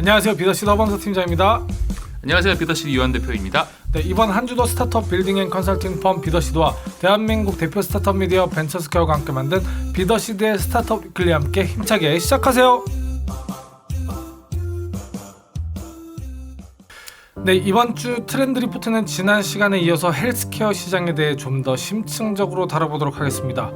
안녕하세요. 비더시드 허범서 팀장입니다. 안녕하세요. 비더시드 이완 대표입니다. 네, 이번 한 주도 스타트업 빌딩 앤 컨설팅 펌 비더시드와 대한민국 대표 스타트업 미디어 벤처스퀘어가 함께 만든 비더시드의 스타트업 위클리 함께 힘차게 시작하세요. 네, 이번 주 트렌드 리포트는 지난 시간에 이어서 헬스케어 시장에 대해 좀 더 심층적으로 다뤄보도록 하겠습니다.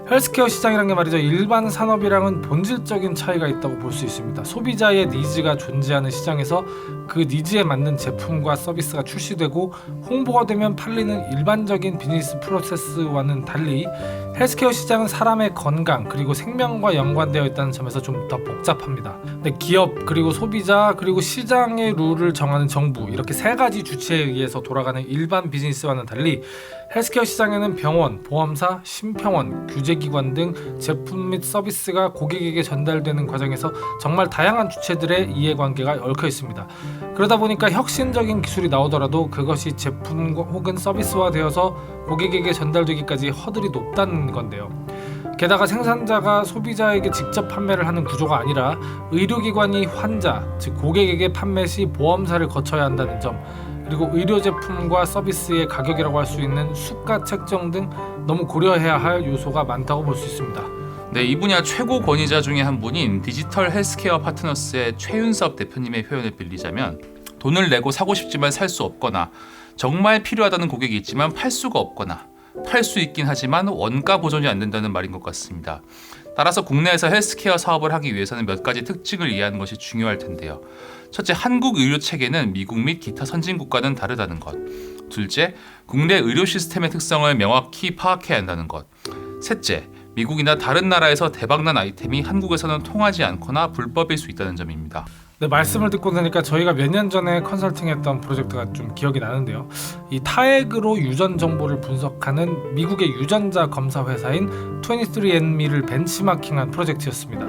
헬스케어 시장이란 게 말이죠, 일반 산업이랑은 본질적인 차이가 있다고 볼 수 있습니다. 소비자의 니즈가 존재하는 시장에서 그 니즈에 맞는 제품과 서비스가 출시되고 홍보가 되면 팔리는 일반적인 비즈니스 프로세스와는 달리 헬스케어 시장은 사람의 건강 그리고 생명과 연관되어 있다는 점에서 좀 더 복잡합니다. 근데 기업 그리고 소비자 그리고 시장의 룰을 정하는 정부, 이렇게 세 가지 주체에 의해서 돌아가는 일반 비즈니스와는 달리 헬스케어 시장에는 병원, 보험사, 심평원, 규제기관 등 제품 및 서비스가 고객에게 전달되는 과정에서 정말 다양한 주체들의 이해관계가 얽혀 있습니다. 그러다 보니까 혁신적인 기술이 나오더라도 그것이 제품 혹은 서비스화되어서 고객에게 전달되기까지 허들이 높다는 건데요. 게다가 생산자가 소비자에게 직접 판매를 하는 구조가 아니라 의료기관이 환자, 즉 고객에게 판매 시 보험사를 거쳐야 한다는 점, 그리고 의료 제품과 서비스의 가격이라고 할 수 있는 수가 책정 등 너무 고려해야 할 요소가 많다고 볼 수 있습니다. 네, 이 분야 최고 권위자 중에 한 분인 디지털 헬스케어 파트너스의 최윤섭 대표님의 표현을 빌리자면, 돈을 내고 사고 싶지만 살 수 없거나 정말 필요하다는 고객이 있지만 팔 수가 없거나 팔 수 있긴 하지만 원가 보존이 안 된다는 말인 것 같습니다. 따라서 국내에서 헬스케어 사업을 하기 위해서는 몇 가지 특징을 이해하는 것이 중요할 텐데요. 첫째, 한국 의료 체계는 미국 및 기타 선진 국가는 다르다는 것. 둘째, 국내 의료 시스템의 특성을 명확히 파악해야 한다는 것. 셋째, 미국이나 다른 나라에서 대박난 아이템이 한국에서는 통하지 않거나 불법일 수 있다는 점입니다. 네, 말씀을 듣고 나니까 저희가 몇 년 전에 컨설팅했던 프로젝트가 좀 기억이 나는데요. 이 타액으로 유전 정보를 분석하는 미국의 유전자 검사 회사인 23andMe를 벤치마킹한 프로젝트였습니다.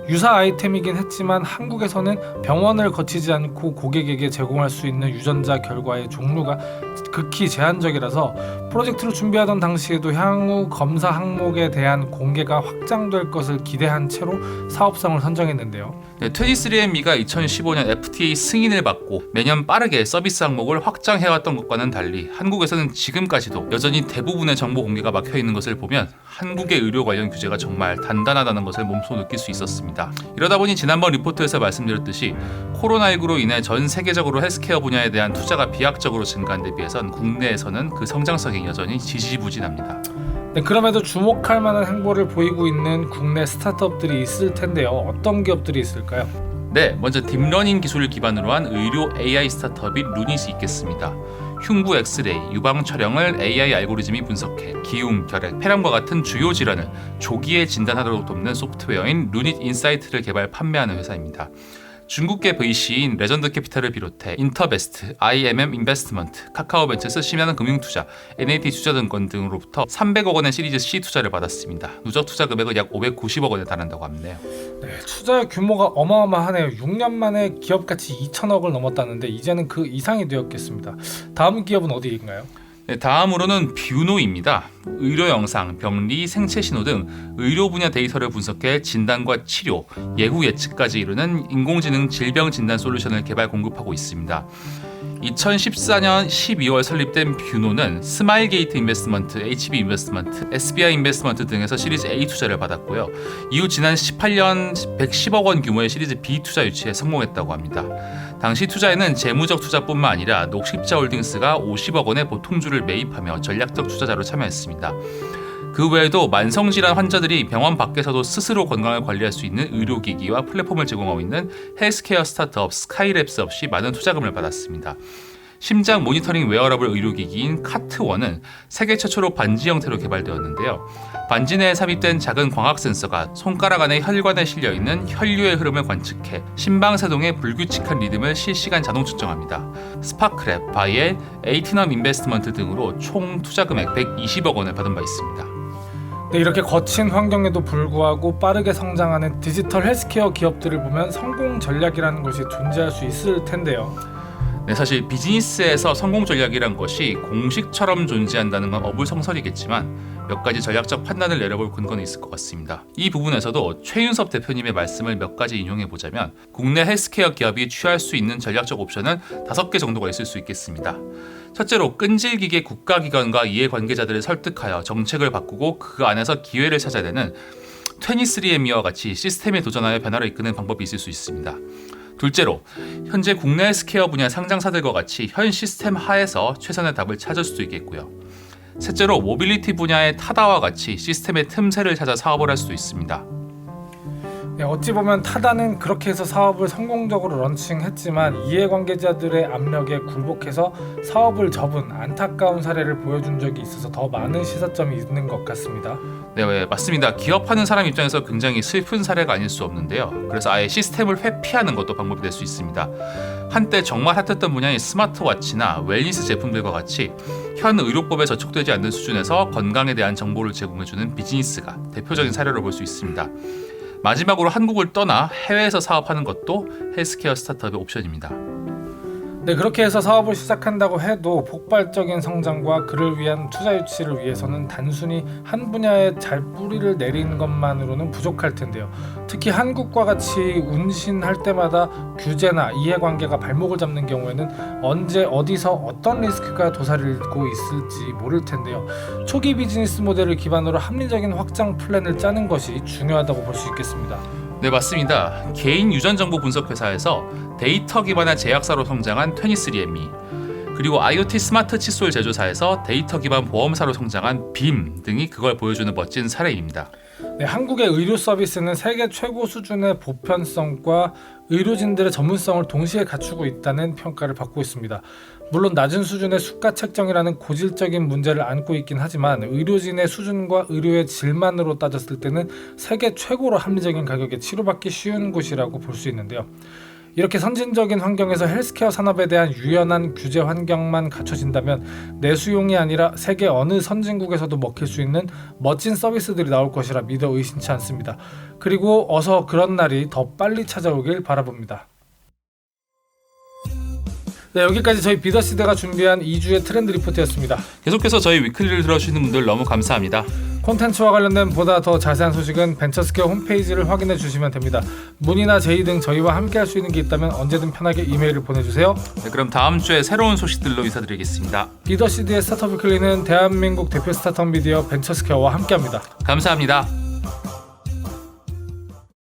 유사 아이템이긴 했지만 한국에서는 병원을 거치지 않고 고객에게 제공할 수 있는 유전자 결과의 종류가 극히 제한적이라서 프로젝트를 준비하던 당시에도 향후 검사 항목에 대한 공개가 확장될 것을 기대한 채로 사업성을 선정했는데요. 네, 23andMe가 2015년 FTA 승인을 받고 매년 빠르게 서비스 항목을 확장해왔던 것과는 달리 한국에서는 지금까지도 여전히 대부분의 정보 공개가 막혀있는 것을 보면 한국의 의료 관련 규제가 정말 단단하다는 것을 몸소 느낄 수 있었습니다. 이러다 보니 지난번 리포트에서 말씀드렸듯이 코로나19로 인해 전 세계적으로 헬스케어 분야에 대한 투자가 비약적으로 증가한 데 비해선 국내에서는 그 성장성이 여전히 지지부진합니다. 네, 그럼에도 주목할 만한 행보를 보이고 있는 국내 스타트업들이 있을 텐데요. 어떤 기업들이 있을까요? 네, 먼저 딥러닝 기술을 기반으로 한 의료 AI 스타트업이 루닛이 있겠습니다. 흉부 엑스레이, 유방 촬영을 AI 알고리즘이 분석해 기움, 결핵, 폐렴과 같은 주요 질환을 조기에 진단하도록 돕는 소프트웨어인 루닛 인사이트를 개발 판매하는 회사입니다. 중국계 VC인 레전드 캐피탈을 비롯해 인터베스트, IMM 인베스트먼트, 카카오벤처스, 신한은 금융투자, NAT투자증권 등으로부터 300억 원의 시리즈 C 투자를 받았습니다. 누적 투자 금액은 약 590억 원에 달한다고 하네요. 네, 투자 규모가 어마어마하네요. 6년 만에 기업 가치 2천억을 넘었다는데 이제는 그 이상이 되었겠습니다. 다음 기업은 어디인가요? 네, 다음으로는 뷰노입니다. 의료 영상, 병리, 생체 신호 등 의료 분야 데이터를 분석해 진단과 치료, 예후 예측까지 이루는 인공지능 질병 진단 솔루션을 개발 공급하고 있습니다. 2014년 12월 설립된 뷰노는 스마일게이트 인베스트먼트, HB 인베스트먼트, SBI 인베스트먼트 등에서 시리즈 A 투자를 받았고요. 이후 지난 18년 110억 원 규모의 시리즈 B 투자 유치에 성공했다고 합니다. 당시 투자에는 재무적 투자뿐만 아니라 녹십자홀딩스가 50억 원의 보통주를 매입하며 전략적 투자자로 참여했습니다. 그 외에도 만성질환 환자들이 병원 밖에서도 스스로 건강을 관리할 수 있는 의료기기와 플랫폼을 제공하고 있는 헬스케어 스타트업 스카이랩스 없이 많은 투자금을 받았습니다. 심장 모니터링 웨어러블 의료기기인 카트1은 세계 최초로 반지 형태로 개발되었는데요. 반지 내에 삽입된 작은 광학 센서가 손가락 안에 혈관에 실려있는 혈류의 흐름을 관측해 심방세동의 불규칙한 리듬을 실시간 자동 측정합니다. 스파크랩, 바이엘, 에이티넘 인베스트먼트 등으로 총 투자금액 120억 원을 받은 바 있습니다. 네, 이렇게 거친 환경에도 불구하고 빠르게 성장하는 디지털 헬스케어 기업들을 보면 성공 전략이라는 것이 존재할 수 있을 텐데요. 네, 사실 비즈니스에서 성공 전략이란 것이 공식처럼 존재한다는 건 어불성설이겠지만 몇 가지 전략적 판단을 내려볼 근거는 있을 것 같습니다. 이 부분에서도 최윤섭 대표님의 말씀을 몇 가지 인용해 보자면 국내 헬스케어 기업이 취할 수 있는 전략적 옵션은 5개 정도가 있을 수 있겠습니다. 첫째로 끈질기게 국가기관과 이해관계자들을 설득하여 정책을 바꾸고 그 안에서 기회를 찾아내는 23andMe와 같이 시스템에 도전하여 변화를 이끄는 방법이 있을 수 있습니다. 둘째로 현재 국내 헬스케어 분야 상장사들과 같이 현 시스템 하에서 최선의 답을 찾을 수도 있겠고요. 셋째로 모빌리티 분야의 타다와 같이 시스템의 틈새를 찾아 사업을 할 수도 있습니다. 네, 어찌 보면 타다는 그렇게 해서 사업을 성공적으로 런칭했지만 이해관계자들의 압력에 굴복해서 사업을 접은 안타까운 사례를 보여준 적이 있어서 더 많은 시사점이 있는 것 같습니다. 네, 맞습니다. 기업하는 사람 입장에서 굉장히 슬픈 사례가 아닐 수 없는데요. 그래서 아예 시스템을 회피하는 것도 방법이 될 수 있습니다. 한때 정말 핫했던 분야인 스마트워치나 웰니스 제품들과 같이 현 의료법에 저촉되지 않는 수준에서 건강에 대한 정보를 제공해주는 비즈니스가 대표적인 사례로 볼 수 있습니다. 마지막으로 한국을 떠나 해외에서 사업하는 것도 헬스케어 스타트업의 옵션입니다. 네, 그렇게 해서 사업을 시작한다고 해도 폭발적인 성장과 그를 위한 투자 유치를 위해서는 단순히 한 분야에 잘 뿌리를 내리는 것만으로는 부족할 텐데요. 특히 한국과 같이 운신할 때마다 규제나 이해관계가 발목을 잡는 경우에는 언제 어디서 어떤 리스크가 도사리고 있을지 모를 텐데요. 초기 비즈니스 모델을 기반으로 합리적인 확장 플랜을 짜는 것이 중요하다고 볼 수 있겠습니다. 네, 맞습니다. 개인 유전 정보 분석 회사에서 데이터 기반의 제약사로 성장한 23andMe, 그리고 IoT 스마트 칫솔 제조사에서 데이터 기반 보험사로 성장한 빔 등이 그걸 보여주는 멋진 사례입니다. 네, 한국의 의료 서비스는 세계 최고 수준의 보편성과 의료진들의 전문성을 동시에 갖추고 있다는 평가를 받고 있습니다. 물론 낮은 수준의 수가 책정이라는 고질적인 문제를 안고 있긴 하지만 의료진의 수준과 의료의 질만으로 따졌을 때는 세계 최고로 합리적인 가격에 치료받기 쉬운 곳이라고 볼 수 있는데요. 이렇게 선진적인 환경에서 헬스케어 산업에 대한 유연한 규제 환경만 갖춰진다면 내수용이 아니라 세계 어느 선진국에서도 먹힐 수 있는 멋진 서비스들이 나올 것이라 믿어 의심치 않습니다. 그리고 어서 그런 날이 더 빨리 찾아오길 바라봅니다. 네, 여기까지 저희 비더시대가 준비한 2주의 트렌드 리포트였습니다. 계속해서 저희 위클리를 들어주시는 분들 너무 감사합니다. 콘텐츠와 관련된 보다 더 자세한 소식은 벤처스퀘어 홈페이지를 확인해 주시면 됩니다. 문의나 제의 등 저희와 함께 할 수 있는 게 있다면 언제든 편하게 이메일을 보내주세요. 네, 그럼 다음 주에 새로운 소식들로 인사드리겠습니다. 비더시대의 스타트업 위클리는 대한민국 대표 스타트업 미디어 벤처스퀘어와 함께합니다. 감사합니다.